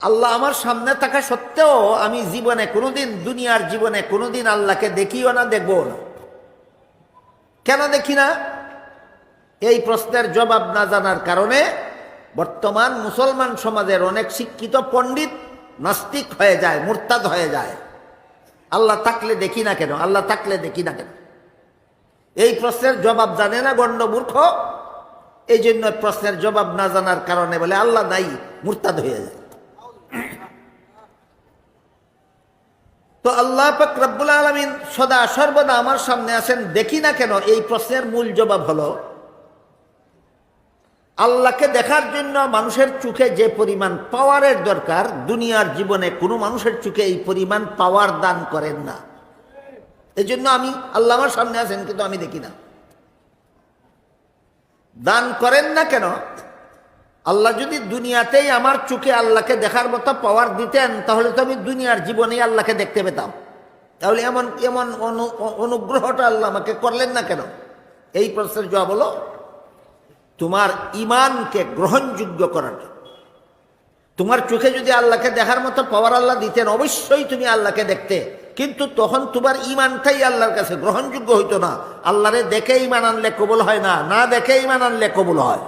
আল্লাহ আমার সামনে থাকা সত্ত্বেও আমি জীবনে কোনোদিন, দুনিয়ার জীবনে কোনোদিন আল্লাহকে দেখিও না, দেখবো না। কেন দেখি না? এই প্রশ্নের জবাব না জানার কারণে বর্তমান মুসলমান সমাজের অনেক শিক্ষিত পণ্ডিত নাস্তিক হয়ে যায়, মুরতাদ হয়ে যায়। আল্লাহ থাকলে দেখি না কেন, আল্লাহ থাকলে দেখি না কেন, এই প্রশ্নের জবাব জানে না, গণ্ড মূর্খ। এই জন্য প্রশ্নের জবাব না জানার কারণে বলে আল্লাহ নাই, মুরতাদ হয়ে যায়। তো আল্লাহ পাক রব্বুল আলামিন সদা সর্বদা আমার সামনে আছেন, দেখি না কেন, এই প্রশ্নের মূল জবাব হলো আল্লাহকে দেখার জন্য মানুষের চোখে যে পরিমাণ পাওয়ারের দরকার, দুনিয়ার জীবনে কোনো মানুষের চোখে এই পরিমাণ পাওয়ার দান করেন না। এই জন্য আমি, আল্লাহ আমার সামনে আছেন কিন্তু আমি দেখি না। দান করেন না কেন? আল্লাহ যদি দুনিয়াতেই আমার চোখে আল্লাহকে দেখার মতো পাওয়ার দিতেন, তাহলে তো আমি দুনিয়ার জীবনেই আল্লাহকে দেখতে পেতাম। তাহলে এমন এমন অনুগ্রহটা আল্লাহ আমাকে করলেন না কেন? এই প্রশ্নের জবাব হলো তোমার ঈমানকে গ্রহণযোগ্য করার জন্য। তোমার চোখে যদি আল্লাহকে দেখার মতো পাওয়ার আল্লাহ দিতেন, অবশ্যই তুমি আল্লাহকে দেখতে, কিন্তু তখন তোমার ঈমানটাই আল্লাহর কাছে গ্রহণযোগ্য হইতো না। আল্লাহরে দেখে ঈমান আনলে কবুল হয় না, না দেখে ঈমান আনলে কবুল হয়।